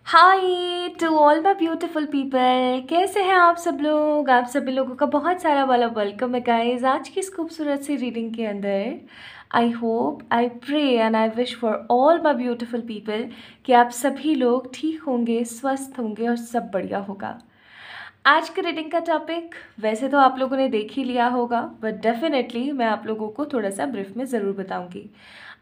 Hi to all my beautiful people, कैसे हैं आप सब लोग। आप सभी लोगों का बहुत सारा वाला वेलकम है गाइस आज की इस खूबसूरत सी रीडिंग के अंदर। I hope, I pray and I wish for all my beautiful people कि आप सभी लोग ठीक होंगे, स्वस्थ होंगे और सब बढ़िया होगा। आज के रीडिंग का टॉपिक वैसे तो आप लोगों ने देख ही लिया होगा, बट डेफिनेटली मैं आप लोगों को थोड़ा सा ब्रीफ में ज़रूर बताऊंगी।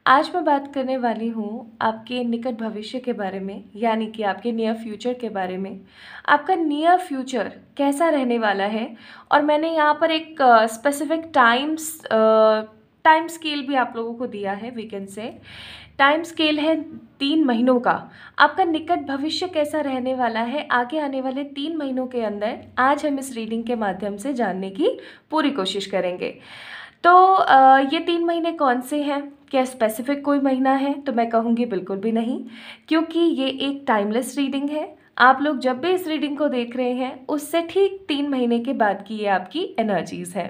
आज मैं बात करने वाली हूँ आपके निकट भविष्य के बारे में, यानी कि आपके नियर फ्यूचर के बारे में। आपका नियर फ्यूचर कैसा रहने वाला है, और मैंने यहाँ पर एक स्पेसिफिक टाइम स्केल भी आप लोगों को दिया है। वीकेंड से टाइम स्केल है 3 महीनों का। आपका निकट भविष्य कैसा रहने वाला है आगे आने वाले 3 महीनों के अंदर, आज हम इस रीडिंग के माध्यम से जानने की पूरी कोशिश करेंगे। तो ये 3 महीने कौन से हैं? क्या स्पेसिफिक कोई महीना है? तो मैं कहूँगी बिल्कुल भी नहीं, क्योंकि ये एक टाइमलेस रीडिंग है। आप लोग जब भी इस रीडिंग को देख रहे हैं उससे ठीक 3 महीने के बाद की ये आपकी एनर्जीज है।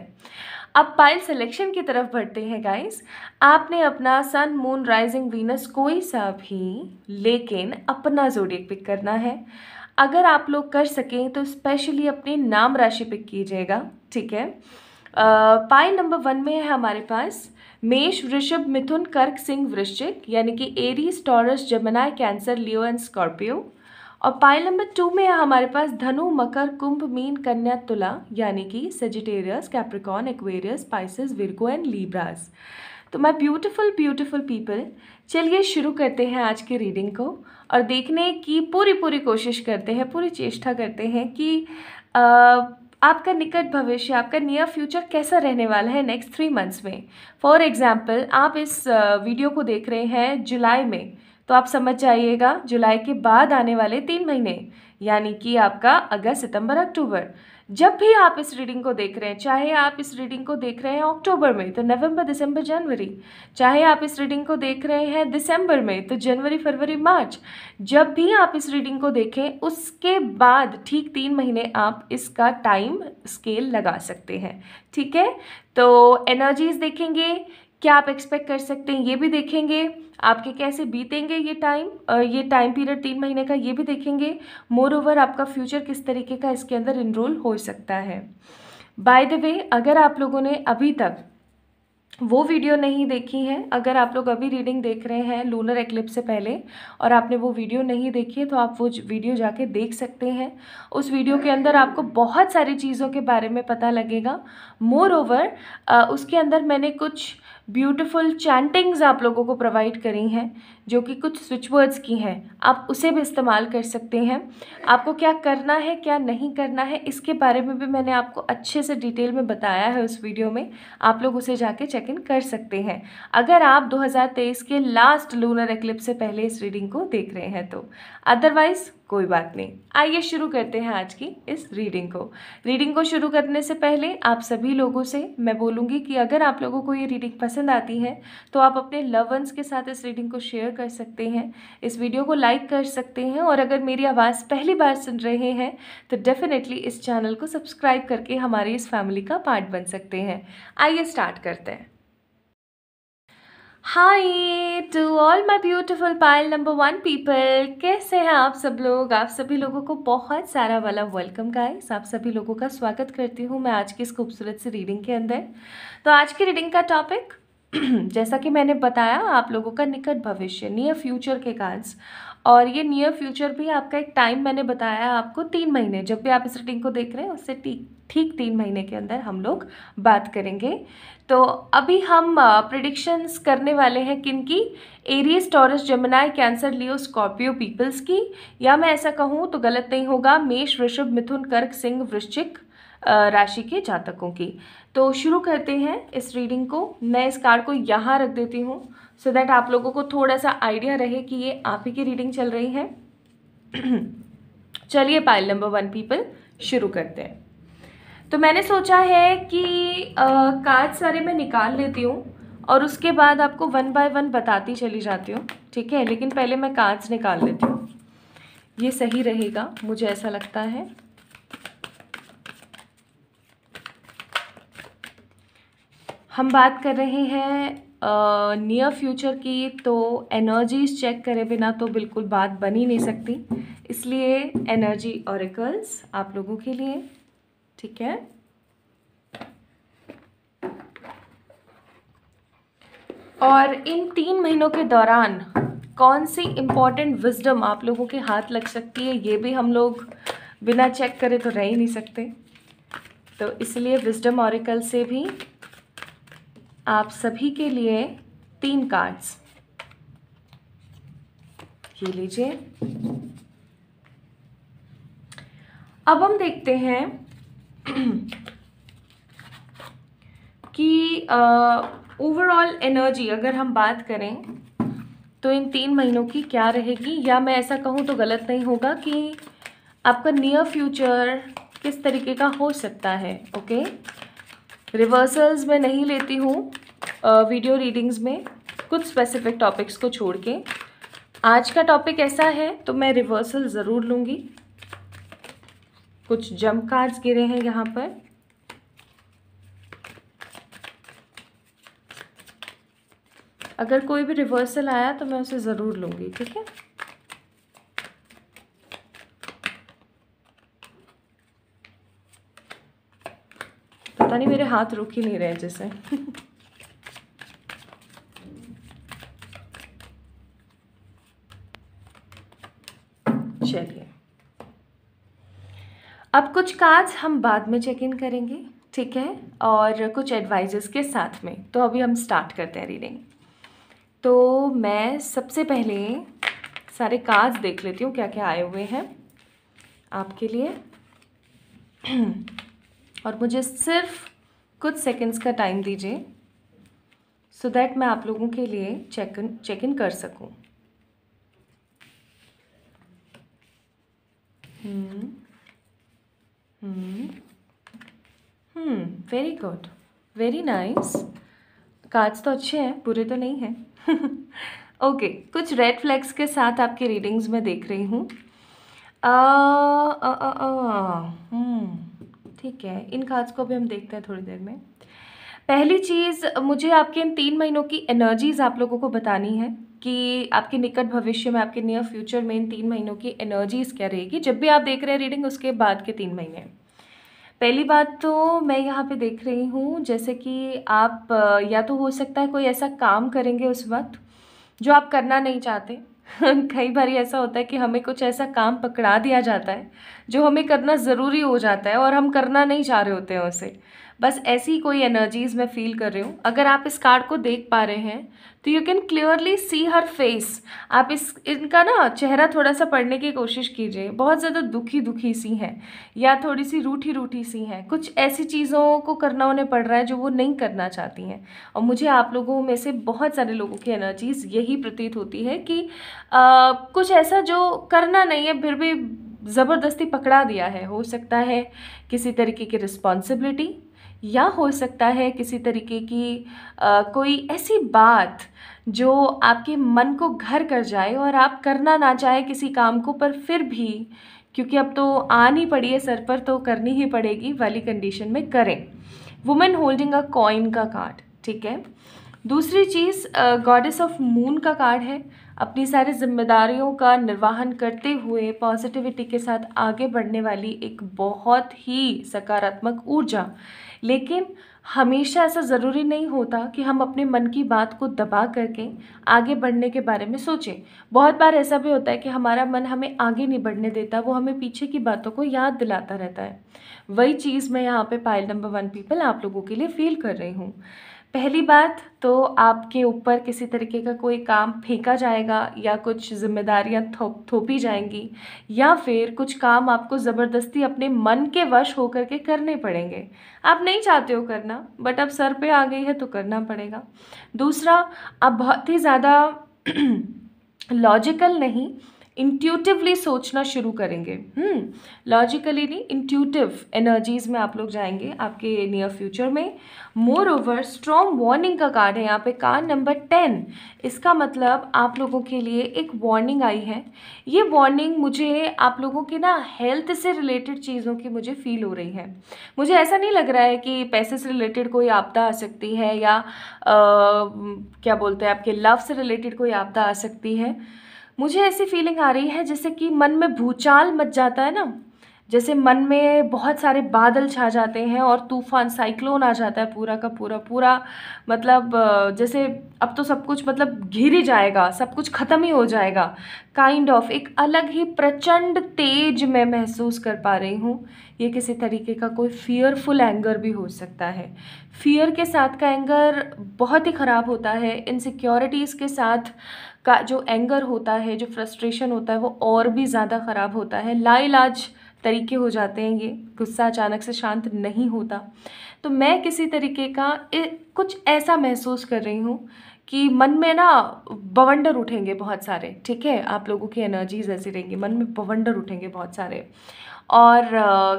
अब पाइल सिलेक्शन की तरफ बढ़ते हैं गाइस। आपने अपना सन, मून, राइजिंग, वीनस कोई सा भी, लेकिन अपना ज़ोडिएक पिक करना है। अगर आप लोग कर सकें तो स्पेशली अपनी नाम राशि पिक कीजिएगा, ठीक है। पाइल नंबर 1 में है हमारे पास मेष, वृषभ, मिथुन, कर्क, सिंह, वृश्चिक, यानी कि Aries, Taurus, Gemini, cancer, Leo and Scorpio. और पाइल नंबर 2 में है हमारे पास धनु, मकर, कुंभ, मीन, कन्या, तुला, यानी कि Sagittarius, Capricorn, Aquarius, Pisces, Virgo and Libras. तो माय ब्यूटीफुल ब्यूटीफुल पीपल, चलिए शुरू करते हैं आज की रीडिंग को और देखने की पूरी कोशिश करते हैं, पूरी चेष्टा करते हैं कि आपका निकट भविष्य, आपका नियर फ्यूचर कैसा रहने वाला है नेक्स्ट 3 मंथ्स में। फॉर एग्जाम्पल, आप इस वीडियो को देख रहे हैं जुलाई में, तो आप समझ जाइएगा जुलाई के बाद आने वाले 3 महीने, यानी कि आपका अगस्त, सितंबर, अक्टूबर। जब भी आप इस रीडिंग को देख रहे हैं, चाहे आप इस रीडिंग को देख रहे हैं अक्टूबर में तो नवंबर, दिसंबर, जनवरी, चाहे आप इस रीडिंग को देख रहे हैं दिसंबर में तो जनवरी, फरवरी, मार्च, जब भी आप इस रीडिंग को देखें उसके बाद ठीक 3 महीने आप इसका टाइम स्केल लगा सकते हैं, ठीक है। तो एनर्जीज देखेंगे, क्या आप एक्सपेक्ट कर सकते हैं ये भी देखेंगे, आपके कैसे बीतेंगे ये टाइम पीरियड 3 महीने का ये भी देखेंगे। मोर ओवर आपका फ्यूचर किस तरीके का इसके अंदर इनरोल हो सकता है। बाय द वे, अगर आप लोगों ने अभी तक वो वीडियो नहीं देखी है, अगर आप लोग अभी रीडिंग देख रहे हैं लूनर एक्लिप्स से पहले और आपने वो वीडियो नहीं देखी है, तो आप वो वीडियो जाके देख सकते हैं। उस वीडियो के अंदर आपको बहुत सारी चीज़ों के बारे में पता लगेगा। मोर ओवर उसके अंदर मैंने कुछ ब्यूटीफुल चैंटिंग्स आप लोगों को प्रोवाइड करी हैं, जो कि कुछ स्विच वर्ड्स की हैं, आप उसे भी इस्तेमाल कर सकते हैं। आपको क्या करना है, क्या नहीं करना है, इसके बारे में भी मैंने आपको अच्छे से डिटेल में बताया है उस वीडियो में, आप लोग उसे जाके चेक इन कर सकते हैं अगर आप 2023 के लास्ट लूनर एक्लिप्स से पहले इस रीडिंग को देख रहे हैं तो। अदरवाइज कोई बात नहीं, आइए शुरू करते हैं आज की इस रीडिंग को शुरू करने से पहले आप सभी लोगों से मैं बोलूँगी कि अगर आप लोगों को ये रीडिंग पसंद आती है तो आप अपने लव वंस के साथ इस रीडिंग को शेयर कर सकते हैं, इस वीडियो को लाइक कर सकते हैं, और अगर मेरी आवाज़ पहली बार सुन रहे हैं तो डेफिनेटली इस चैनल को सब्सक्राइब करके हमारी इस फैमिली का पार्ट बन सकते हैं। आइए स्टार्ट करते हैं। Hi to all my beautiful pile number 1 people, कैसे हैं आप सब लोग। आप सभी लोगों को बहुत सारा वाला वेलकम गाइस, आप सभी लोगों का स्वागत करती हूँ मैं आज की इस खूबसूरत सी रीडिंग के अंदर। तो आज की रीडिंग का टॉपिक जैसा कि मैंने बताया, आप लोगों का निकट भविष्य, नियर फ्यूचर के कार्ड्स, और ये नियर फ्यूचर भी आपका एक टाइम मैंने बताया आपको 3 महीने, जब भी आप इस रीडिंग को देख रहे हैं उससे ठीक 3 महीने के अंदर हम लोग बात करेंगे। तो अभी हम प्रिडिक्शंस करने वाले हैं किनकी? एरीज, टॉरस, जमिनाई, कैंसर, लियो, स्कॉर्पियो पीपल्स की, या मैं ऐसा कहूँ तो गलत नहीं होगा, मेष, वृषभ, मिथुन, कर्क, सिंह, वृश्चिक राशि के जातकों की। तो शुरू करते हैं इस रीडिंग को। मैं इस कार्ड को यहाँ रख देती हूँ सो दैट आप लोगों को थोड़ा सा आइडिया रहे कि ये आप ही की रीडिंग चल रही है। चलिए पाइल नंबर 1 पीपल शुरू करते हैं। तो मैंने सोचा है कि कार्ड सारे मैं निकाल लेती हूँ और उसके बाद आपको 1 बाय 1 बताती चली जाती हूँ, ठीक है। लेकिन पहले मैं कार्ड्स निकाल लेती हूँ, ये सही रहेगा, मुझे ऐसा लगता है। हम बात कर रहे हैं नियर फ्यूचर की, तो एनर्जीज चेक करे बिना तो बिल्कुल बात बन ही नहीं सकती, इसलिए एनर्जी ऑरेकल्स आप लोगों के लिए, ठीक है। और इन 3 महीनों के दौरान कौन सी इम्पॉर्टेंट विजडम आप लोगों के हाथ लग सकती है, ये भी हम लोग बिना चेक करे तो रह ही नहीं सकते, तो इसलिए विजडम ऑरेकल से भी आप सभी के लिए 3 कार्ड्स, ये लीजिए। अब हम देखते हैं कि ओवरऑल एनर्जी अगर हम बात करें तो इन 3 महीनों की क्या रहेगी, या मैं ऐसा कहूँ तो गलत नहीं होगा कि आपका नियर फ्यूचर किस तरीके का हो सकता है। ओके, रिवर्सल्स मैं नहीं लेती हूँ वीडियो रीडिंग्स में, कुछ स्पेसिफिक टॉपिक्स को छोड़ के। आज का टॉपिक ऐसा है तो मैं रिवर्सल ज़रूर लूँगी। कुछ जंप कार्ड्स गिरे हैं यहाँ पर, अगर कोई भी रिवर्सल आया तो मैं उसे ज़रूर लूँगी, ठीक है। पता नहीं मेरे हाथ रुक ही नहीं रहे जैसे चलिए, अब कुछ कार्ड्स हम बाद में चेक इन करेंगे, ठीक है, और कुछ एडवाइजेस के साथ में। तो अभी हम स्टार्ट करते हैं रीडिंग। तो मैं सबसे पहले सारे कार्ड्स देख लेती हूँ क्या क्या आए हुए हैं आपके लिए और मुझे सिर्फ कुछ सेकंड्स का टाइम दीजिए सो दैट मैं आप लोगों के लिए चेक इन कर सकूँ। Very good, very nice. Cards तो अच्छे हैं, बुरे तो नहीं हैं ओके, कुछ रेड फ्लैग्स के साथ आपकी रीडिंग्स में देख रही हूँ। ठीक है, इन कार्ड्स को भी हम देखते हैं थोड़ी देर में। पहली चीज़ मुझे आपके इन 3 महीनों की एनर्जीज़ आप लोगों को बतानी है कि आपके निकट भविष्य में, आपके नियर फ्यूचर में इन 3 महीनों की एनर्जीज़ क्या रहेगी। जब भी आप देख रहे हैं रीडिंग, उसके बाद के 3 महीने। पहली बात तो मैं यहाँ पे देख रही हूँ जैसे कि आप या तो हो सकता है कोई ऐसा काम करेंगे उस वक्त जो आप करना नहीं चाहते कई बार ऐसा होता है कि हमें कुछ ऐसा काम पकड़ा दिया जाता है जो हमें करना ज़रूरी हो जाता है और हम करना नहीं चाह रहे होते हैं उसे। बस ऐसी कोई एनर्जीज़ मैं फील कर रही हूँ। अगर आप इस कार्ड को देख पा रहे हैं तो you can clearly see her face. आप इनका ना चेहरा थोड़ा सा पढ़ने की कोशिश कीजिए। बहुत ज़्यादा दुखी सी हैं या थोड़ी सी रूठी सी हैं। कुछ ऐसी चीज़ों को करना उन्हें पड़ रहा है जो वो नहीं करना चाहती हैं। और मुझे आप लोगों में से बहुत सारे लोगों की एनर्जीज़ यही प्रतीत होती है कि कुछ ऐसा जो करना नहीं है फिर भी ज़बरदस्ती पकड़ा दिया है। हो सकता है किसी तरीके की रिस्पॉन्सिबिलिटी, या हो सकता है किसी तरीके की कोई ऐसी बात जो आपके मन को घर कर जाए और आप करना ना चाहे किसी काम को, पर फिर भी क्योंकि अब तो आनी पड़ी है सर पर तो करनी ही पड़ेगी वाली कंडीशन में करें। वुमेन होल्डिंग अ कॉइन का कार्ड, ठीक है। दूसरी चीज़ गॉडेस ऑफ मून का कार्ड है। अपनी सारी जिम्मेदारियों का निर्वहन करते हुए पॉजिटिविटी के साथ आगे बढ़ने वाली एक बहुत ही सकारात्मक ऊर्जा। लेकिन हमेशा ऐसा ज़रूरी नहीं होता कि हम अपने मन की बात को दबा करके आगे बढ़ने के बारे में सोचें। बहुत बार ऐसा भी होता है कि हमारा मन हमें आगे नहीं बढ़ने देता, वो हमें पीछे की बातों को याद दिलाता रहता है। वही चीज़ मैं यहाँ पे पाइल नंबर 1 पीपल आप लोगों के लिए फील कर रही हूँ। पहली बात तो आपके ऊपर किसी तरीके का कोई काम फेंका जाएगा या कुछ जिम्मेदारियां थोपी जाएंगी, या फिर कुछ काम आपको ज़बरदस्ती अपने मन के वश होकर के करने पड़ेंगे। आप नहीं चाहते हो करना, बट अब सर पे आ गई है तो करना पड़ेगा। दूसरा, आप बहुत ही ज़्यादा लॉजिकल नहीं, इंट्यूटिवली सोचना शुरू करेंगे। लॉजिकली नहीं, इंट्यूटिव एनर्जीज में आप लोग जाएंगे आपके नियर फ्यूचर में। मोर ओवर स्ट्रॉन्ग वार्निंग का कार्ड है यहाँ पे, कार्ड नंबर 10। इसका मतलब आप लोगों के लिए एक वार्निंग आई है। ये वार्निंग मुझे आप लोगों की ना हेल्थ से रिलेटेड चीज़ों की मुझे फील हो रही है। मुझे ऐसा नहीं लग रहा है कि पैसे से रिलेटेड कोई आपदा आ सकती है या क्या बोलते हैं आपके लव से रिलेटेड कोई आपदा आ सकती है। मुझे ऐसी फीलिंग आ रही है जैसे कि मन में भूचाल मच जाता है ना, जैसे मन में बहुत सारे बादल छा जाते हैं और तूफान साइक्लोन आ जाता है पूरा का पूरा पूरा। मतलब जैसे अब तो सब कुछ मतलब घिर ही जाएगा, सब कुछ ख़त्म ही हो जाएगा। काइंड ऑफ एक अलग ही प्रचंड तेज मैं महसूस कर पा रही हूँ। ये किसी तरीके का कोई फियरफुल एंगर भी हो सकता है। फियर के साथ का एंगर बहुत ही ख़राब होता है। इनसिक्योरिटीज़ के साथ का जो एंगर होता है, जो फ्रस्ट्रेशन होता है, वो और भी ज़्यादा ख़राब होता है। लाइलाज तरीके हो जाते हैं, ये गुस्सा अचानक से शांत नहीं होता। तो मैं किसी तरीके का कुछ ऐसा महसूस कर रही हूँ कि मन में ना बवंडर उठेंगे बहुत सारे। ठीक है, आप लोगों की एनर्जीज ऐसी रहेंगी, मन में बवंडर उठेंगे बहुत सारे। और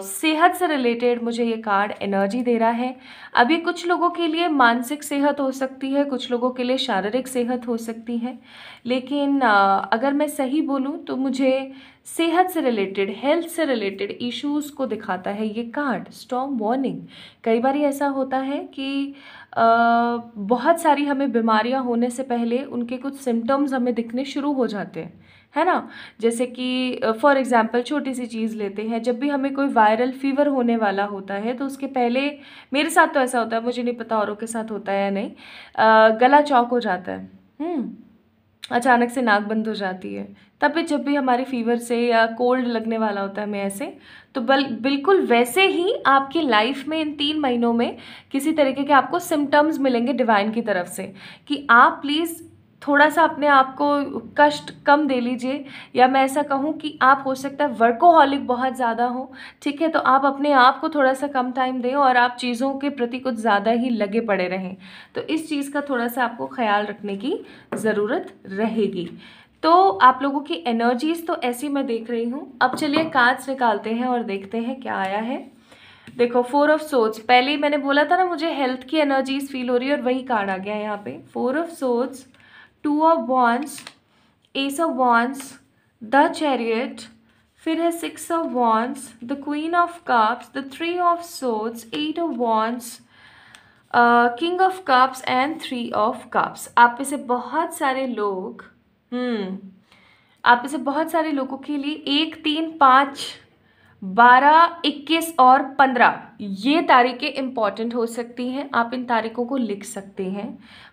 सेहत से रिलेटेड मुझे ये कार्ड एनर्जी दे रहा है। अभी कुछ लोगों के लिए मानसिक सेहत हो सकती है, कुछ लोगों के लिए शारीरिक सेहत हो सकती है, लेकिन अगर मैं सही बोलूँ तो मुझे सेहत से रिलेटेड, हेल्थ से रिलेटेड इश्यूज़ को दिखाता है ये कार्ड, स्टॉर्म वार्निंग। कई बार ऐसा होता है कि बहुत सारी हमें बीमारियां होने से पहले उनके कुछ सिम्टम्स हमें दिखने शुरू हो जाते हैं, है ना। जैसे कि फॉर एग्जांपल छोटी सी चीज़ लेते हैं, जब भी हमें कोई वायरल फीवर होने वाला होता है तो उसके पहले, मेरे साथ तो ऐसा होता है, मुझे नहीं पता औरों के साथ होता है या नहीं, गला चौक हो जाता है, अचानक से नाक बंद हो जाती है। तब भी जब भी हमारी फीवर से या कोल्ड लगने वाला होता है हमें ऐसे, तो बिल्कुल वैसे ही आपकी लाइफ में इन 3 महीनों में किसी तरीके के आपको सिम्टम्स मिलेंगे डिवाइन की तरफ से कि आप प्लीज़ थोड़ा सा अपने आप को कष्ट कम दे लीजिए। या मैं ऐसा कहूँ कि आप हो सकता है वर्कोहॉलिक बहुत ज़्यादा हो, ठीक है, तो आप अपने आप को थोड़ा सा कम टाइम दें और आप चीज़ों के प्रति कुछ ज़्यादा ही लगे पड़े रहें। तो इस चीज़ का थोड़ा सा आपको ख्याल रखने की ज़रूरत रहेगी। तो आप लोगों की एनर्जीज़ तो ऐसी मैं देख रही हूँ। अब चलिए कार्ड्स निकालते हैं और देखते हैं क्या आया है। देखो 4 ऑफ सोर्ड्स, पहले ही मैंने बोला था ना मुझे हेल्थ की एनर्जीज फील हो रही है और वही कार्ड आ गया है यहाँ पे। 4 of swords, 2 of wands, S of wands, the chariot, फिर है 6 of wands, the queen of cups, the 3 of swords, 8 of wands, king of cups and 3 of cups. आप में से बहुत सारे लोग आप में से बहुत सारे लोगों के लिए 1, 3, 5, 12, 21 और 15 ये तारीखें इम्पॉर्टेंट हो सकती हैं। आप इन तारीखों को लिख सकते हैं।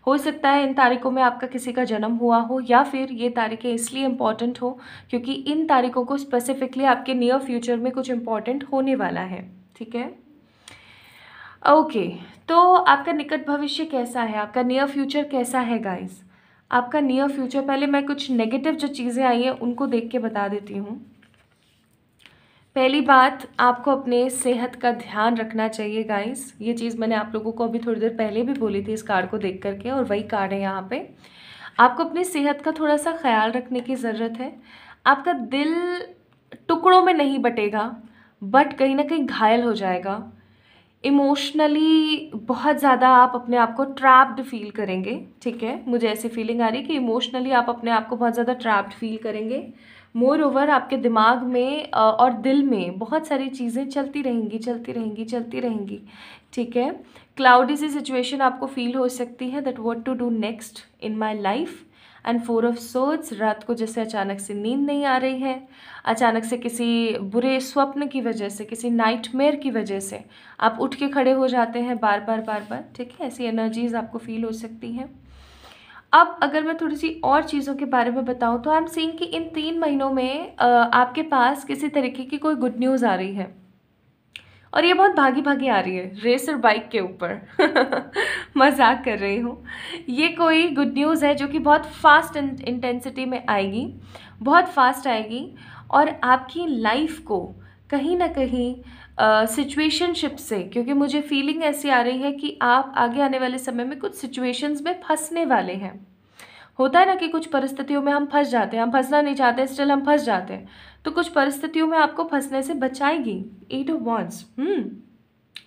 हो सकता है इन तारीखों में आपका किसी का जन्म हुआ हो, या फिर ये तारीखें इसलिए इम्पॉर्टेंट हो क्योंकि इन तारीखों को स्पेसिफिकली आपके नियर फ्यूचर में कुछ इम्पॉर्टेंट होने वाला है। ठीक है, ओके। तो आपका निकट भविष्य कैसा है, आपका नियर फ्यूचर कैसा है गाइस? आपका नियर फ्यूचर, पहले मैं कुछ नेगेटिव जो चीज़ें आई हैं उनको देख के बता देती हूँ। पहली बात, आपको अपने सेहत का ध्यान रखना चाहिए गाइस। ये चीज़ मैंने आप लोगों को अभी थोड़ी देर पहले भी बोली थी इस कार्ड को देख करके, और वही कार्ड है यहाँ पे। आपको अपनी सेहत का थोड़ा सा ख्याल रखने की ज़रूरत है। आपका दिल टुकड़ों में नहीं बटेगा, बट कहीं ना कहीं घायल हो जाएगा। इमोशनली बहुत ज़्यादा आप अपने आप को ट्रैप्ड फील करेंगे। ठीक है, मुझे ऐसी फीलिंग आ रही है कि इमोशनली आप अपने आप को बहुत ज़्यादा ट्रैप्ड फील करेंगे। मोर ओवर आपके दिमाग में और दिल में बहुत सारी चीज़ें चलती रहेंगी, चलती रहेंगी, चलती रहेंगी। ठीक है, क्लाउडी सी सिचुएशन आपको फील हो सकती है, that what to do next in my life. And 4 of swords, रात को जैसे अचानक से नींद नहीं आ रही है, अचानक से किसी बुरे स्वप्न की वजह से, किसी नाइटमेयर की वजह से आप उठ के खड़े हो जाते हैं बार बार बार बार। ठीक है, ऐसी एनर्जीज आपको फील हो सकती हैं। अब अगर मैं थोड़ी सी और चीज़ों के बारे में बताऊं तो आई एम सीइंग कि इन 3 महीनों में आपके पास किसी तरीके की कोई गुड न्यूज़ आ रही है, और ये बहुत भागी भागी आ रही है, रेसर बाइक के ऊपर मजाक कर रही हूँ। ये कोई गुड न्यूज़ है जो कि बहुत फास्ट इंटेंसिटी में आएगी, बहुत फास्ट आएगी, और आपकी लाइफ को कहीं ना कहीं सिचुएशनशिप से, क्योंकि मुझे फीलिंग ऐसी आ रही है कि आप आगे आने वाले समय में कुछ सिचुएशंस में फंसने वाले हैं। होता है ना कि कुछ परिस्थितियों में हम फंस जाते हैं, हम फंसना नहीं चाहते, स्टिल हम फंस जाते हैं। तो कुछ परिस्थितियों में आपको फंसने से बचाएगी 8 ऑफ वॉन्ड्स।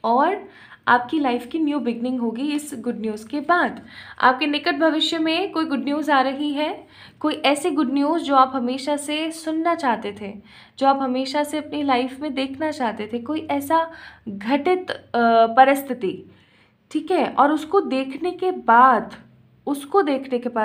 और आपकी लाइफ की न्यू बिगनिंग होगी इस गुड न्यूज़ के बाद। आपके निकट भविष्य में कोई गुड न्यूज़ आ रही है, कोई ऐसी गुड न्यूज़ जो आप हमेशा से सुनना चाहते थे, जो आप हमेशा से अपनी लाइफ में देखना चाहते थे, कोई ऐसा घटित परिस्थिति, ठीक है। और उसको देखने के बाद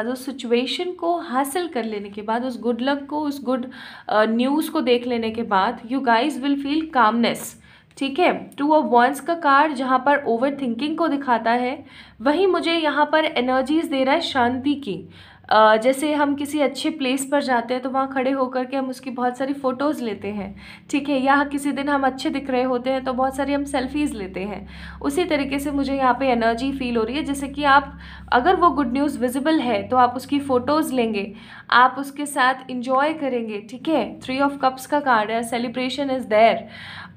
उस सिचुएशन को हासिल कर लेने के बाद, उस गुड लक को, उस गुड न्यूज़ को देख लेने के बाद you guys will feel calmness, ठीक है। 2 ऑफ वॉन्ड्स का कार्ड जहाँ पर ओवर थिंकिंग को दिखाता है, वही मुझे यहाँ पर एनर्जीज दे रहा है शांति की। जैसे हम किसी अच्छे प्लेस पर जाते हैं तो वहाँ खड़े होकर के हम उसकी बहुत सारी फ़ोटोज़ लेते हैं, ठीक है। या किसी दिन हम अच्छे दिख रहे होते हैं तो बहुत सारी हम सेल्फीज़ लेते हैं। उसी तरीके से मुझे यहाँ पे एनर्जी फील हो रही है, जैसे कि आप, अगर वो गुड न्यूज़ विजिबल है तो आप उसकी फ़ोटोज़ लेंगे, आप उसके साथ इंजॉय करेंगे, ठीक है। 3 ऑफ कप्स का कार्ड है, सेलिब्रेशन इज़ देयर।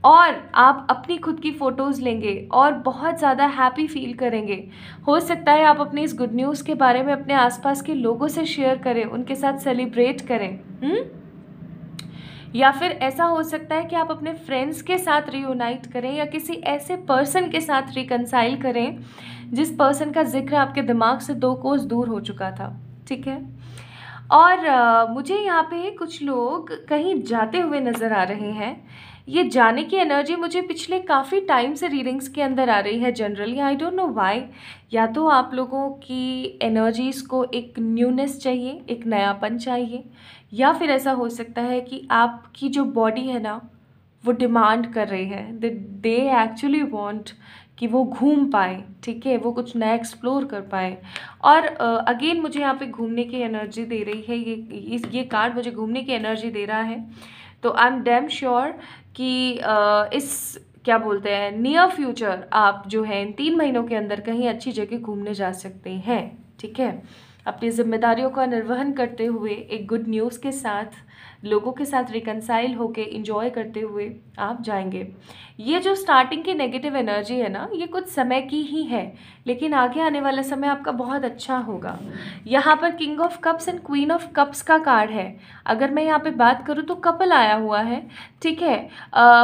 और आप अपनी खुद की फ़ोटोज़ लेंगे और बहुत ज़्यादा हैप्पी फील करेंगे। हो सकता है आप अपनी इस गुड न्यूज़ के बारे में अपने आसपास के लोगों से शेयर करें, उनके साथ सेलिब्रेट करें। या फिर ऐसा हो सकता है कि आप अपने फ्रेंड्स के साथ रियूनाइट करें, या किसी ऐसे पर्सन के साथ रिकनसाइल करें जिस पर्सन का जिक्र आपके दिमाग से 2 कोस दूर हो चुका था, ठीक है। और मुझे यहाँ पे कुछ लोग कहीं जाते हुए नज़र आ रहे हैं। ये जाने की एनर्जी मुझे पिछले काफ़ी टाइम से रीडिंग्स के अंदर आ रही है generally, I don't know why. या तो आप लोगों की एनर्जीज़ को एक न्यूनेस चाहिए, एक नयापन चाहिए, या फिर ऐसा हो सकता है कि आपकी जो बॉडी है ना वो डिमांड कर रही है, दे एक्चुअली वांट कि वो घूम पाए, ठीक है, वो कुछ नया एक्सप्लोर कर पाए। और अगेन मुझे यहाँ पे घूमने की एनर्जी दे रही है, ये कार्ड मुझे घूमने की एनर्जी दे रहा है। तो आई एम डैम श्योर कि इस क्या बोलते हैं नियर फ्यूचर आप जो है इन 3 महीनों के अंदर कहीं अच्छी जगह घूमने जा सकते हैं, ठीक है। अपनी जिम्मेदारियों का निर्वहन करते हुए, एक गुड न्यूज़ के साथ, लोगों के साथ रिकनसाइल होके इंजॉय करते हुए आप जाएंगे। ये जो स्टार्टिंग की नेगेटिव एनर्जी है ना, ये कुछ समय की ही है, लेकिन आगे आने वाला समय आपका बहुत अच्छा होगा। यहाँ पर king of cups and queen of cups का कार्ड है। अगर मैं यहाँ पे बात करूँ तो कपल आया हुआ है, ठीक है।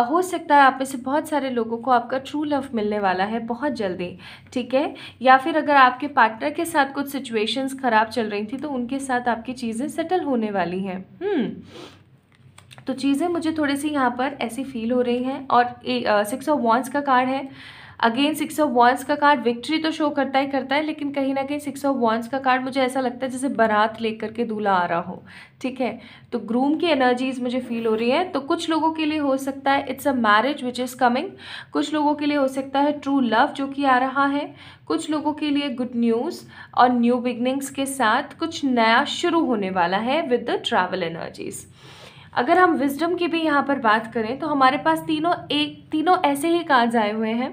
हो सकता है आप में से बहुत सारे लोगों को आपका ट्रू लव मिलने वाला है बहुत जल्दी, ठीक है। या फिर अगर आपके पार्टनर के साथ कुछ सिचुएशंस ख़राब चल रही थी तो उनके साथ आपकी चीज़ें सेटल होने वाली हैं। तो चीज़ें मुझे थोड़ी सी यहाँ पर ऐसी फील हो रही हैं। और 6 ऑफ वॉन्ड्स का कार्ड है। अगेन 6 ऑफ वॉन्ड्स का कार्ड विक्ट्री तो शो करता ही करता है, लेकिन कहीं ना कहीं 6 ऑफ वॉन्ड्स का कार्ड मुझे ऐसा लगता है जैसे बारात लेकर के दूल्हा आ रहा हो, ठीक है। तो ग्रूम की एनर्जीज मुझे फील हो रही है। तो कुछ लोगों के लिए हो सकता है it's a marriage which is coming, कुछ लोगों के लिए हो सकता है ट्रू लव जो कि आ रहा है, कुछ लोगों के लिए गुड न्यूज़ और न्यू बिगनिंग्स के साथ कुछ नया शुरू होने वाला है विद द ट्रैवल एनर्जीज। अगर हम विजडम की भी यहाँ पर बात करें तो हमारे पास तीनों ऐसे ही कार्ड्स आए हुए हैं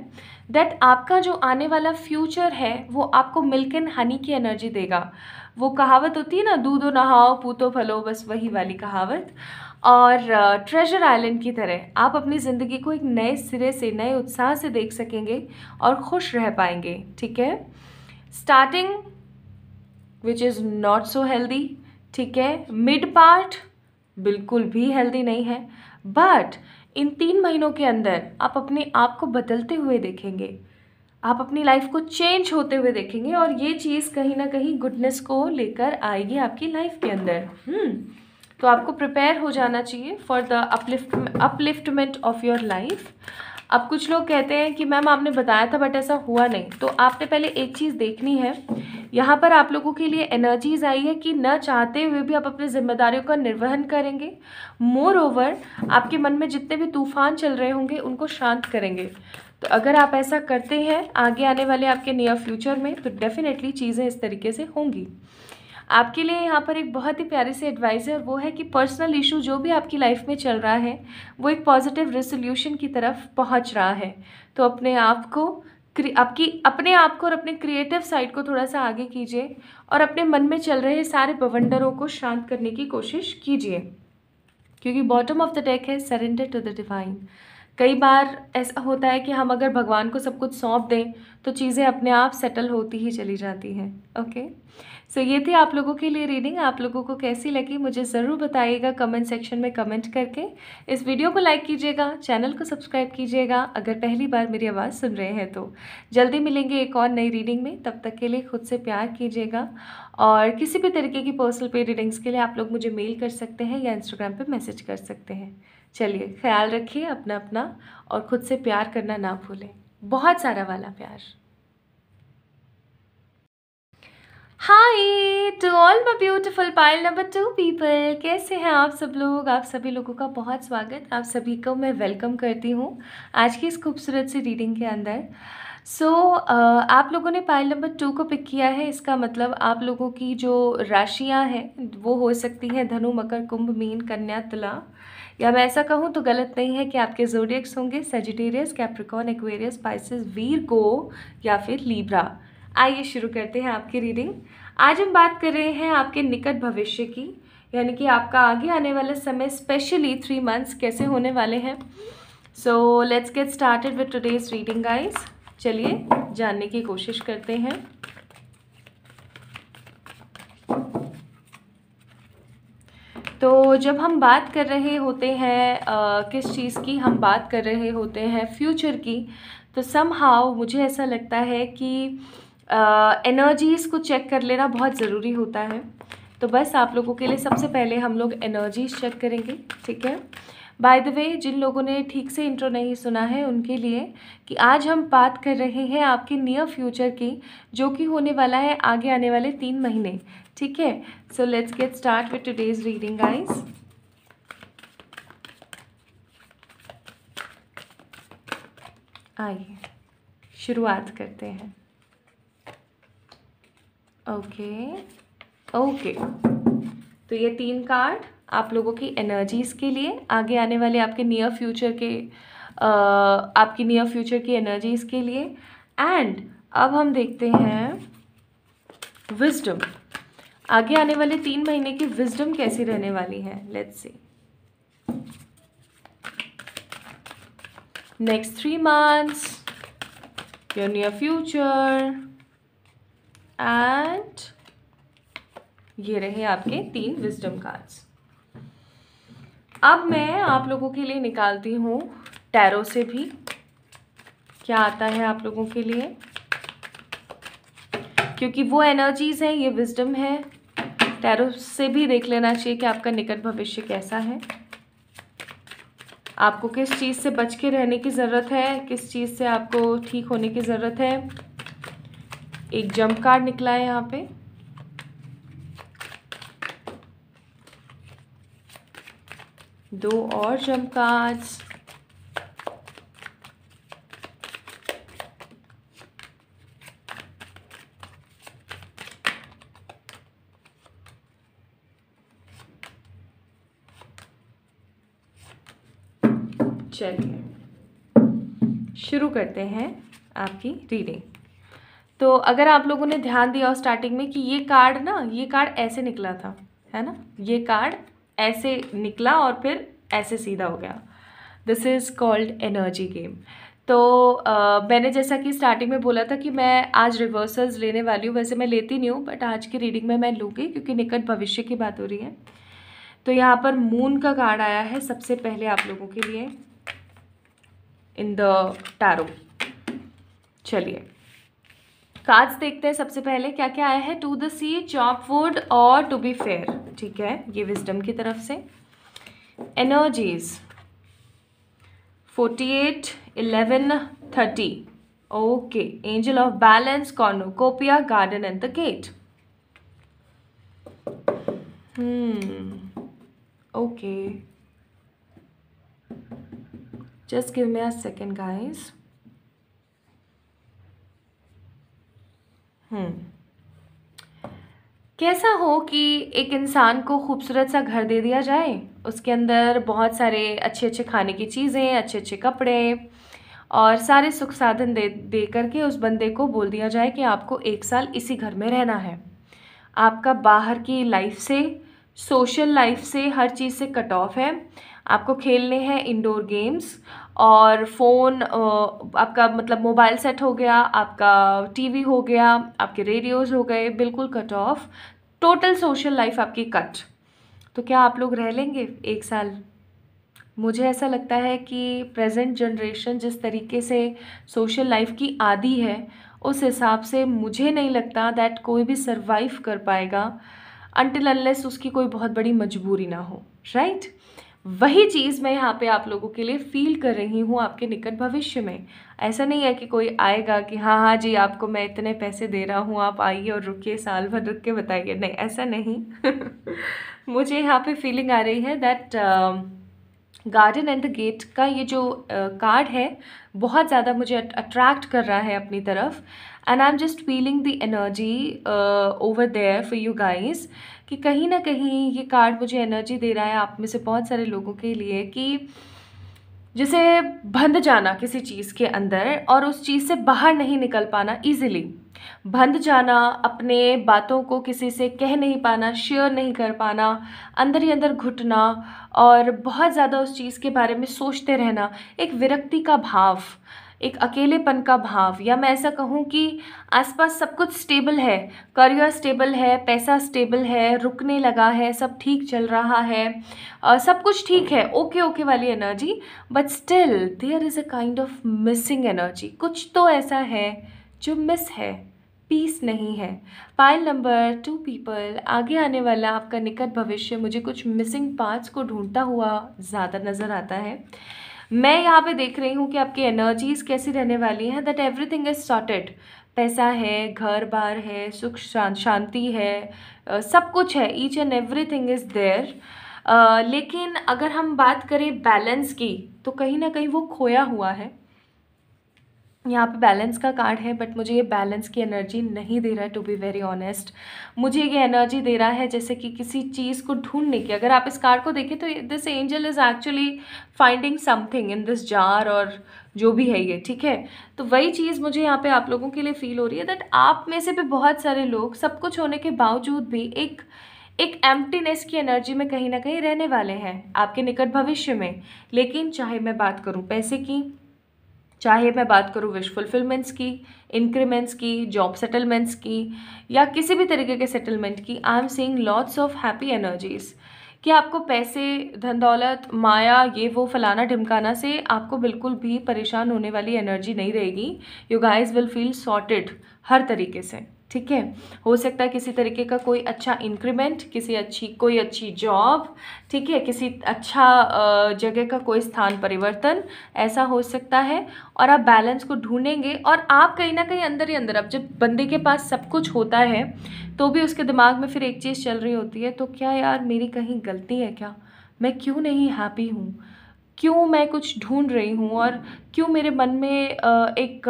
दैट आपका जो आने वाला फ्यूचर है वो आपको मिल्क एंड हनी की एनर्जी देगा। वो कहावत होती है ना, दूधो नहाओ पूतो फलो, बस वही वाली कहावत। और ट्रेजर आइलैंड की तरह आप अपनी ज़िंदगी को एक नए सिरे से, नए उत्साह से देख सकेंगे और खुश रह पाएंगे, ठीक है। Starting which is not so healthy, ठीक है। मिड पार्ट बिल्कुल भी हेल्दी नहीं है, बट इन 3 महीनों के अंदर आप अपने आप को बदलते हुए देखेंगे, आप अपनी लाइफ को चेंज होते हुए देखेंगे, और ये चीज़ कहीं ना कहीं गुडनेस को लेकर आएगी आपकी लाइफ के अंदर। तो आपको प्रिपेयर हो जाना चाहिए for the upliftment of your life. अब कुछ लोग कहते हैं कि मैम आपने बताया था बट ऐसा हुआ नहीं, तो आपने पहले एक चीज़ देखनी है। यहाँ पर आप लोगों के लिए एनर्जीज आई है कि न चाहते हुए भी आप अपनी जिम्मेदारियों का निर्वहन करेंगे। मोर ओवर आपके मन में जितने भी तूफान चल रहे होंगे उनको शांत करेंगे। तो अगर आप ऐसा करते हैं आगे आने वाले आपके नियर फ्यूचर में, तो डेफिनेटली चीज़ें इस तरीके से होंगी। आपके लिए यहाँ पर एक बहुत ही प्यारी सी एडवाइस है, और वो है कि पर्सनल इशू जो भी आपकी लाइफ में चल रहा है वो एक पॉजिटिव रेसोल्यूशन की तरफ पहुँच रहा है। तो अपने आप को और अपने क्रिएटिव साइड को थोड़ा सा आगे कीजिए, और अपने मन में चल रहे सारे बवंडरों को शांत करने की कोशिश कीजिए, क्योंकि बॉटम ऑफ द डेक है सरेंडर टू द डिवाइन। कई बार ऐसा होता है कि हम अगर भगवान को सब कुछ सौंप दें तो चीज़ें अपने आप सेटल होती ही चली जाती हैं। ओके, सो ये थी आप लोगों के लिए रीडिंग। आप लोगों को कैसी लगी मुझे ज़रूर बताइएगा कमेंट सेक्शन में कमेंट करके। इस वीडियो को लाइक कीजिएगा, चैनल को सब्सक्राइब कीजिएगा अगर पहली बार मेरी आवाज़ सुन रहे हैं तो। जल्दी मिलेंगे एक और नई रीडिंग में, तब तक के लिए खुद से प्यार कीजिएगा। और किसी भी तरीके की पर्सनल पे रीडिंग्स के लिए आप लोग मुझे मेल कर सकते हैं या इंस्टाग्राम पर मैसेज कर सकते हैं। चलिए, ख्याल रखिए अपना अपना, और खुद से प्यार करना ना भूलें, बहुत सारा वाला प्यार। Hi to all my beautiful pile number 2 people, कैसे हैं आप सब लोग। आप सभी लोगों का बहुत स्वागत, आप सभी को मैं वेलकम करती हूँ आज की इस खूबसूरत सी रीडिंग के अंदर। आप लोगों ने पाइल नंबर 2 को पिक किया है। इसका मतलब आप लोगों की जो राशियाँ हैं वो हो सकती हैं धनु, मकर, कुंभ, मीन, कन्या, तुला, या मैं ऐसा कहूँ तो गलत नहीं है कि आपके ज़ोडिएक्स होंगे सजिटेरियस, कैप्रिकॉर्न, एक्वेरियस, स्पाइसेस, वीरगो या फिर लीब्रा। आइए शुरू करते हैं आपकी रीडिंग। आज हम बात कर रहे हैं आपके निकट भविष्य की, यानी कि आपका आगे आने वाला समय, स्पेशली 3 मंथ्स कैसे होने वाले हैं। So let's get started with today's reading guys. चलिए जानने की कोशिश करते हैं। तो जब हम बात कर रहे होते हैं किस चीज़ की, हम बात कर रहे होते हैं फ्यूचर की, तो समहाउ मुझे ऐसा लगता है कि एनर्जीज़ को चेक कर लेना बहुत ज़रूरी होता है। तो बस आप लोगों के लिए सबसे पहले हम लोग एनर्जीज़ चेक करेंगे, ठीक है। बाय द वे, जिन लोगों ने ठीक से इंट्रो नहीं सुना है उनके लिए कि आज हम बात कर रहे हैं आपके नियर फ्यूचर की, जो कि होने वाला है आगे आने वाले 3 महीने, ठीक है। So let's get start with today's reading guys. आइए शुरुआत करते हैं। ओके, तो ये 3 कार्ड आप लोगों की एनर्जीज़ के लिए, आगे आने वाले आपके नियर फ्यूचर के आपकी नियर फ्यूचर की एनर्जीज़ के लिए। एंड अब हम देखते हैं विजडम, आगे आने वाले 3 महीने की विजडम कैसी रहने वाली है। Let's see next 3 months your near future. And ये रहे आपके 3 विजडम कार्ड्स। अब मैं आप लोगों के लिए निकालती हूँ टैरो से भी क्या आता है आप लोगों के लिए, क्योंकि वो एनर्जीज हैं, ये विजडम है। टैरो से भी देख लेना चाहिए कि आपका निकट भविष्य कैसा है, आपको किस चीज़ से बच के रहने की ज़रूरत है, किस चीज़ से आपको ठीक होने की ज़रूरत है। एक जंप कार्ड निकला है यहाँ पे, दो और जंप कार्ड्स, चलिए शुरू करते हैं आपकी रीडिंग। तो अगर आप लोगों ने ध्यान दिया स्टार्टिंग में कि ये कार्ड ऐसे निकला था, है ना, ये कार्ड ऐसे निकला और फिर ऐसे सीधा हो गया। This is called energy game. तो मैंने जैसा कि स्टार्टिंग में बोला था कि मैं आज रिवर्सल्स लेने वाली हूँ, वैसे मैं लेती नहीं हूँ बट आज की रीडिंग में मैं लूँगी क्योंकि निकट भविष्य की बात हो रही है। तो यहाँ पर मून का कार्ड आया है सबसे पहले आप लोगों के लिए इन द टैरो। चलिए कार्ड्स देखते हैं सबसे पहले क्या क्या आया है। To the sea, chop wood और टू बी फेयर, ठीक है, ये विजडम की तरफ से। Energies 48, 11, 30, okay. Angel of balance, cornucopia, garden and the gate. Okay, just give me a second guys. कैसा हो कि एक इंसान को खूबसूरत सा घर दे दिया जाए, उसके अंदर बहुत सारे अच्छे अच्छे खाने की चीज़ें, अच्छे अच्छे कपड़े और सारे सुख साधन दे करके उस बंदे को बोल दिया जाए कि आपको 1 साल इसी घर में रहना है। आपका बाहर की लाइफ से सोशल लाइफ से हर चीज़ से कट ऑफ है। आपको खेलने हैं इंडोर गेम्स, और फ़ोन आपका मतलब मोबाइल सेट हो गया, आपका टीवी हो गया, आपके रेडियोज़ हो गए, बिल्कुल cut off. Total social life आपकी कट। तो क्या आप लोग रह लेंगे 1 साल? मुझे ऐसा लगता है कि प्रेजेंट जनरेशन जिस तरीके से सोशल लाइफ की आदी है, उस हिसाब से मुझे नहीं लगता दैट कोई भी सरवाइव कर पाएगा अनटिल अनलेस उसकी कोई बहुत बड़ी मजबूरी ना हो, राइट? वही चीज़ मैं यहाँ पे आप लोगों के लिए फील कर रही हूँ आपके निकट भविष्य में। ऐसा नहीं है कि कोई आएगा कि हाँ हाँ जी आपको मैं इतने पैसे दे रहा हूँ, आप आइए और रुकिए, साल भर रुक के बताइए, नहीं ऐसा नहीं। मुझे यहाँ पे फीलिंग आ रही है that garden and the gate का ये जो कार्ड है बहुत ज़्यादा मुझे अट्रैक्ट कर रहा है अपनी तरफ, and I am just feeling the energy over there for you guys, कि कहीं ना कहीं ये कार्ड मुझे एनर्जी दे रहा है आप में से बहुत सारे लोगों के लिए कि जैसे बंध जाना किसी चीज़ के अंदर और उस चीज़ से बाहर नहीं निकल पाना इजीली, बंध जाना, अपने बातों को किसी से कह नहीं पाना, शेयर नहीं कर पाना, अंदर ही अंदर घुटना और बहुत ज़्यादा उस चीज़ के बारे में सोचते रहना, एक विरक्ति का भाव, एक अकेलेपन का भाव, या मैं ऐसा कहूँ कि आसपास सब कुछ स्टेबल है, करियर स्टेबल है, पैसा स्टेबल है, रुकने लगा है, सब ठीक चल रहा है, सब कुछ ठीक है, ओके ओके वाली energy, but still there is a kind of missing energy. कुछ तो ऐसा है जो मिस है, पीस नहीं है। पाइल नंबर 2 पीपल, आगे आने वाला आपका निकट भविष्य मुझे कुछ मिसिंग पार्ट्स को ढूंढता हुआ ज़्यादा नज़र आता है। मैं यहाँ पे देख रही हूँ कि आपकी एनर्जीज कैसी रहने वाली हैं, दैट एवरीथिंग इज सॉर्टेड। पैसा है, घर बार है, सुख शांति है, सब कुछ है, each and everything is there. लेकिन अगर हम बात करें बैलेंस की, तो कहीं ना कहीं वो खोया हुआ है। यहाँ पे बैलेंस का कार्ड है, बट मुझे ये बैलेंस की एनर्जी नहीं दे रहा है, टू बी वेरी ऑनेस्ट। मुझे ये एनर्जी दे रहा है जैसे कि किसी चीज़ को ढूंढने की। अगर आप इस कार्ड को देखें तो this angel is actually finding something in this jar, और जो भी है ये, ठीक है। तो वही चीज़ मुझे यहाँ पे आप लोगों के लिए फील हो रही है, दैट आप में से भी बहुत सारे लोग सब कुछ होने के बावजूद भी एक एम्प्टीनेस की एनर्जी में कहीं ना कहीं रहने वाले हैं आपके निकट भविष्य में। लेकिन चाहे मैं बात करूँ पैसे की, चाहे मैं बात करूँ विश फुलफिलमेंट्स की, इंक्रीमेंट्स की, जॉब सेटलमेंट्स की, या किसी भी तरीके के सेटलमेंट की, I am seeing lots of happy energies, कि आपको पैसे, धन दौलत, माया, ये वो फलाना ढिमकाना से आपको बिल्कुल भी परेशान होने वाली एनर्जी नहीं रहेगी। You guys will feel sorted हर तरीके से, ठीक है। हो सकता है किसी तरीके का कोई अच्छा इंक्रीमेंट, कोई अच्छी जॉब, ठीक है, किसी अच्छा जगह का कोई स्थान परिवर्तन, ऐसा हो सकता है। और आप बैलेंस को ढूंढेंगे, और आप कहीं ना कहीं अंदर ही अंदर, अब जब बंदे के पास सब कुछ होता है तो भी उसके दिमाग में फिर एक चीज़ चल रही होती है, तो क्या यार मेरी कहीं गलती है क्या, मैं क्यों नहीं हैप्पी हूँ, क्यों मैं कुछ ढूंढ रही हूँ, और क्यों मेरे मन में एक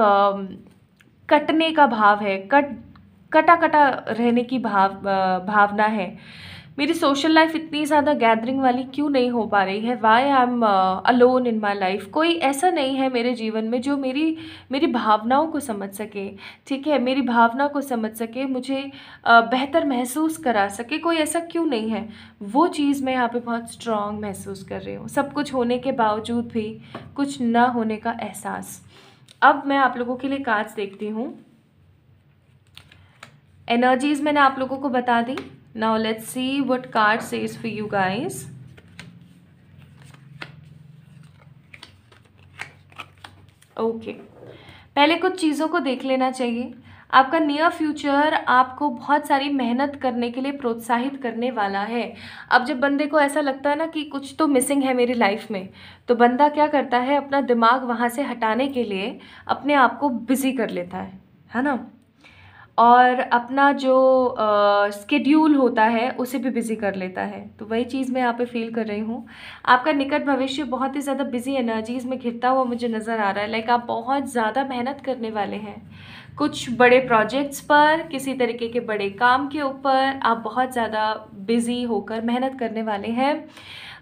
कटने का भाव है, कटा कटा रहने की भावना है। मेरी सोशल लाइफ इतनी ज़्यादा गैदरिंग वाली क्यों नहीं हो पा रही है, why I am alone in my life. कोई ऐसा नहीं है मेरे जीवन में जो मेरी भावनाओं को समझ सके, ठीक है, मेरी भावना को समझ सके, मुझे बेहतर महसूस करा सके, कोई ऐसा क्यों नहीं है। वो चीज़ मैं यहाँ पे बहुत स्ट्रॉन्ग महसूस कर रही हूँ, सब कुछ होने के बावजूद भी कुछ ना होने का एहसास। अब मैं आप लोगों के लिए कार्ड्स देखती हूँ। एनर्जीज मैंने आप लोगों को बता दी। Now let's see what card says for you guys. Okay, पहले कुछ चीज़ों को देख लेना चाहिए। आपका नियर फ्यूचर आपको बहुत सारी मेहनत करने के लिए प्रोत्साहित करने वाला है। अब जब बंदे को ऐसा लगता है ना कि कुछ तो मिसिंग है मेरी लाइफ में, तो बंदा क्या करता है, अपना दिमाग वहाँ से हटाने के लिए अपने आप को बिजी कर लेता है ना, और अपना जो स्केड्यूल होता है उसे भी बिज़ी कर लेता है। तो वही चीज़ मैं यहाँ पे फील कर रही हूँ। आपका निकट भविष्य बहुत ही ज़्यादा बिजी एनर्जीज़ में घिरता हुआ मुझे नज़र आ रहा है। लाइक आप बहुत ज़्यादा मेहनत करने वाले हैं कुछ बड़े प्रोजेक्ट्स पर, किसी तरीके के बड़े काम के ऊपर आप बहुत ज़्यादा बिजी होकर मेहनत करने वाले हैं।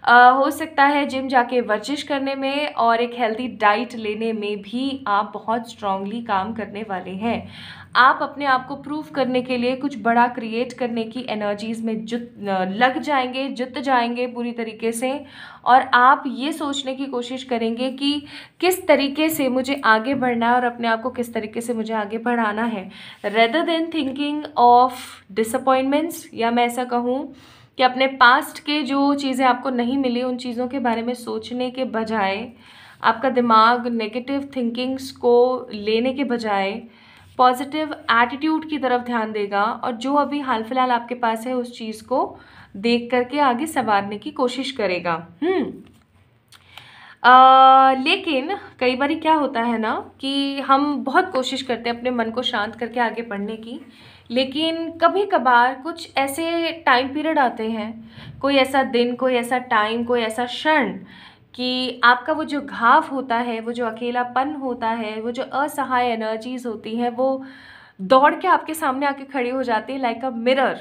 हो सकता है जिम जाके वर्जिश करने में और एक हेल्दी डाइट लेने में भी आप बहुत स्ट्रांगली काम करने वाले हैं। आप अपने आप को प्रूव करने के लिए कुछ बड़ा क्रिएट करने की एनर्जीज में लग जाएंगे, जुट जाएंगे पूरी तरीके से, और आप ये सोचने की कोशिश करेंगे कि किस तरीके से मुझे आगे बढ़ना है और अपने आप को किस तरीके से मुझे आगे बढ़ाना है, rather than thinking of disappointments, या मैं ऐसा कहूँ कि अपने पास्ट के जो चीज़ें आपको नहीं मिली उन चीज़ों के बारे में सोचने के बजाय, आपका दिमाग नेगेटिव थिंकिंग्स को लेने के बजाय पॉजिटिव एटीट्यूड की तरफ ध्यान देगा और जो अभी हाल फिलहाल आपके पास है उस चीज़ को देख करके आगे संवारने की कोशिश करेगा। लेकिन कई बार क्या होता है ना कि हम बहुत कोशिश करते हैं अपने मन को शांत करके आगे बढ़ने की, लेकिन कभी कभार कुछ ऐसे टाइम पीरियड आते हैं, कोई ऐसा दिन, कोई ऐसा टाइम, कोई ऐसा क्षण कि आपका वो जो घाव होता है, वो जो अकेलापन होता है, वो जो असहाय एनर्जीज होती हैं, वो दौड़ के आपके सामने आके खड़ी हो जाती है लाइक अ मिरर,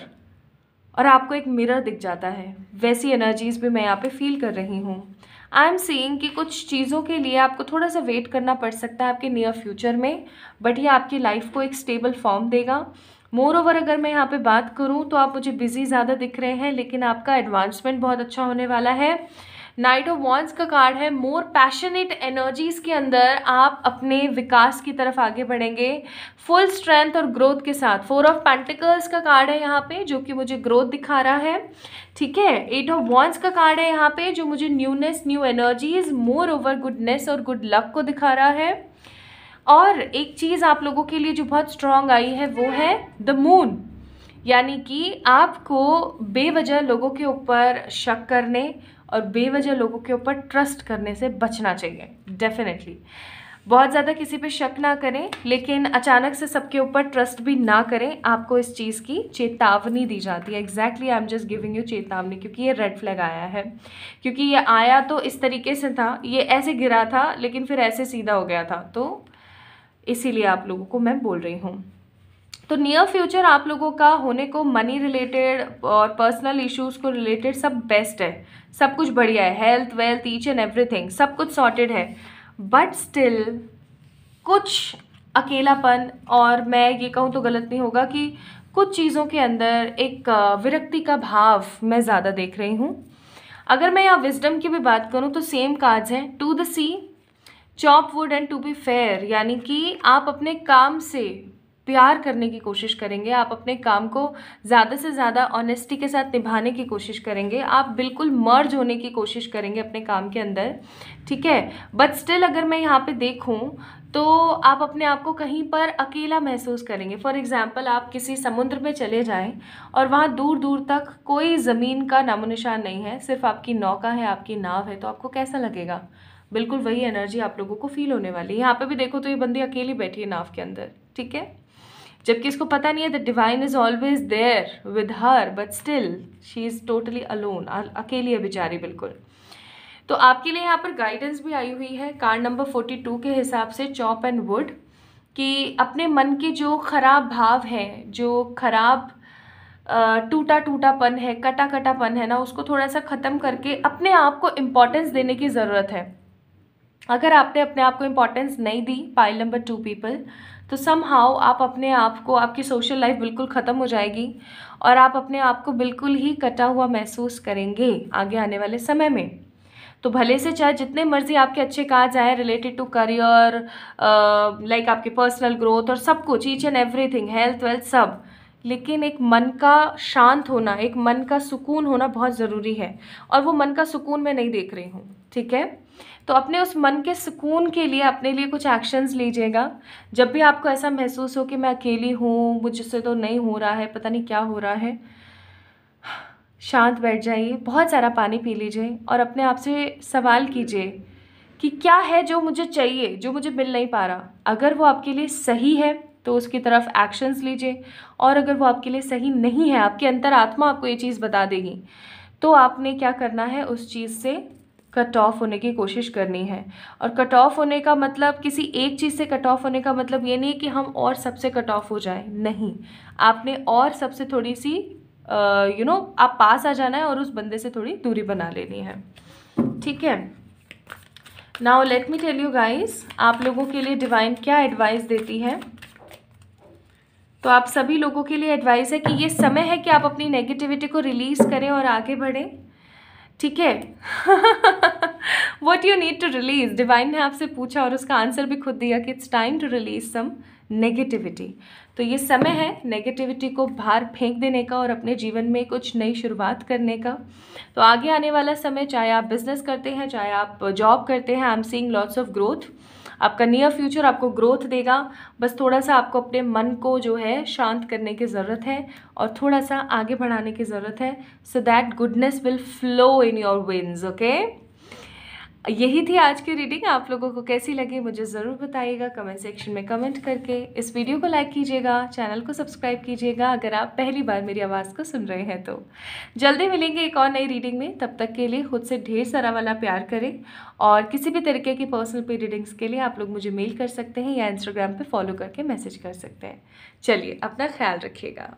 और आपको एक मिरर दिख जाता है। वैसी एनर्जीज भी मैं यहाँ पे फील कर रही हूँ। आई एम सीइंग कि कुछ चीज़ों के लिए आपको थोड़ा सा वेट करना पड़ सकता है आपके नियर फ्यूचर में, बट ये आपकी लाइफ को एक स्टेबल फॉर्म देगा। मोर ओवर अगर मैं यहाँ पे बात करूँ तो आप मुझे बिजी ज़्यादा दिख रहे हैं, लेकिन आपका एडवांसमेंट बहुत अच्छा होने वाला है। नाइट ऑफ वॉन्ड्स का कार्ड है, मोर पैशनेट एनर्जीज के अंदर आप अपने विकास की तरफ आगे बढ़ेंगे फुल स्ट्रेंथ और ग्रोथ के साथ। 4 ऑफ पेंटिकल्स का कार्ड है यहाँ पे जो कि मुझे ग्रोथ दिखा रहा है, ठीक है। 8 ऑफ वॉन्ड्स का कार्ड है यहाँ पे जो मुझे newness, new energies, more over goodness और गुड लक को दिखा रहा है। और एक चीज़ आप लोगों के लिए जो बहुत स्ट्रांग आई है वो है द मून, यानी कि आपको बेवजह लोगों के ऊपर शक करने और बेवजह लोगों के ऊपर ट्रस्ट करने से बचना चाहिए। डेफिनेटली बहुत ज़्यादा किसी पे शक ना करें, लेकिन अचानक से सबके ऊपर ट्रस्ट भी ना करें। आपको इस चीज़ की चेतावनी दी जाती है। Exactly I am just giving you चेतावनी, क्योंकि ये रेड फ्लैग आया है, क्योंकि ये आया तो इस तरीके से था, ये ऐसे गिरा था लेकिन फिर ऐसे सीधा हो गया था, तो इसीलिए आप लोगों को मैं बोल रही हूँ। तो नियर फ्यूचर आप लोगों का होने को मनी रिलेटेड और पर्सनल इश्यूज़ को रिलेटेड सब बेस्ट है, सब कुछ बढ़िया है, health, wealth, each and everything सब कुछ सॉर्टेड है, बट स्टिल कुछ अकेलापन, और मैं ये कहूँ तो गलत नहीं होगा कि कुछ चीज़ों के अंदर एक विरक्ति का भाव मैं ज़्यादा देख रही हूँ। अगर मैं यहाँ विजडम की भी बात करूँ तो सेम कार्ड्स हैं, to the sea, chop wood and to be fair, यानी कि आप अपने काम से प्यार करने की कोशिश करेंगे, आप अपने काम को ज़्यादा से ज़्यादा ऑनेस्टी के साथ निभाने की कोशिश करेंगे, आप बिल्कुल मर्ज होने की कोशिश करेंगे अपने काम के अंदर, ठीक है। बट स्टिल अगर मैं यहाँ पे देखूँ तो आप अपने आप को कहीं पर अकेला महसूस करेंगे। फॉर एग्जाम्पल आप किसी समुद्र में चले जाएं और वहाँ दूर दूर तक कोई ज़मीन का नामो निशान नहीं है, सिर्फ आपकी नौका है, आपकी नाव है, तो आपको कैसा लगेगा? बिल्कुल वही एनर्जी आप लोगों को फील होने वाली है। यहाँ पे भी देखो तो ये बंदी अकेली बैठी है नाव के अंदर, ठीक है, जबकि इसको पता नहीं है the divine is always there with her, but still she is totally alone, अकेली है बेचारी बिल्कुल। तो आपके लिए यहाँ पर गाइडेंस भी आई हुई है कार्ड नंबर 42 के हिसाब से, चॉप एंड वुड, कि अपने मन के जो खराब भाव है, जो खराब टूटा टूटापन है, कटा कटापन है ना, उसको थोड़ा सा ख़त्म करके अपने आप को इम्पोर्टेंस देने की ज़रूरत है। अगर आपने अपने आप को इम्पोर्टेंस नहीं दी, पाइल नंबर 2 पीपल, तो समहाउ आप अपने आप को, आपकी सोशल लाइफ बिल्कुल ख़त्म हो जाएगी और आप अपने आप को बिल्कुल ही कटा हुआ महसूस करेंगे आगे आने वाले समय में। तो भले से चाहे जितने मर्जी आपके अच्छे कार्ड्स आए रिलेटेड टू करियर, लाइक आपके पर्सनल ग्रोथ और सब कुछ, each and everything, health wealth सब, लेकिन एक मन का शांत होना, एक मन का सुकून होना बहुत ज़रूरी है, और वो मन का सुकून मैं नहीं देख रही हूँ, ठीक है। तो अपने उस मन के सुकून के लिए अपने लिए कुछ एक्शंस लीजिएगा। जब भी आपको ऐसा महसूस हो कि मैं अकेली हूँ, मुझसे तो नहीं हो रहा है, पता नहीं क्या हो रहा है, शांत बैठ जाइए, बहुत सारा पानी पी लीजिए और अपने आप से सवाल कीजिए कि क्या है जो मुझे चाहिए, जो मुझे मिल नहीं पा रहा। अगर वो आपके लिए सही है तो उसकी तरफ एक्शंस लीजिए, और अगर वो आपके लिए सही नहीं है, आपकी अंतरात्मा आपको ये चीज़ बता देगी, तो आपने क्या करना है, उस चीज़ से कट ऑफ होने की कोशिश करनी है। और कट ऑफ होने का मतलब, किसी एक चीज़ से कट ऑफ होने का मतलब ये नहीं कि हम और सबसे कट ऑफ हो जाए, नहीं, आपने और सबसे थोड़ी सी आप पास आ जाना है और उस बंदे से थोड़ी दूरी बना लेनी है, ठीक है। Now let me tell you guys, आप लोगों के लिए डिवाइन क्या एडवाइस देती है। तो आप सभी लोगों के लिए एडवाइस है कि ये समय है कि आप अपनी नेगेटिविटी को रिलीज करें और आगे बढ़ें, ठीक है। What you need to release, divine ने आपसे पूछा और उसका आंसर भी खुद दिया कि it's time to release some negativity. तो ये समय है नेगेटिविटी को बाहर फेंक देने का और अपने जीवन में कुछ नई शुरुआत करने का। तो आगे आने वाला समय, चाहे आप बिजनेस करते हैं, चाहे आप जॉब करते हैं, I am seeing lots of growth. आपका नियर फ्यूचर आपको ग्रोथ देगा। बस थोड़ा सा आपको अपने मन को जो है शांत करने की ज़रूरत है और थोड़ा सा आगे बढ़ाने की ज़रूरत है, so that goodness will flow in your wings, okay. यही थी आज की रीडिंग। आप लोगों को कैसी लगी मुझे ज़रूर बताइएगा कमेंट सेक्शन में कमेंट करके। इस वीडियो को लाइक कीजिएगा, चैनल को सब्सक्राइब कीजिएगा अगर आप पहली बार मेरी आवाज़ को सुन रहे हैं तो। जल्दी मिलेंगे एक और नई रीडिंग में, तब तक के लिए खुद से ढेर सारा वाला प्यार करें। और किसी भी तरीके की पर्सनल पे रीडिंग्स के लिए आप लोग मुझे मेल कर सकते हैं या इंस्टाग्राम पर फॉलो करके मैसेज कर सकते हैं। चलिए, अपना ख्याल रखिएगा।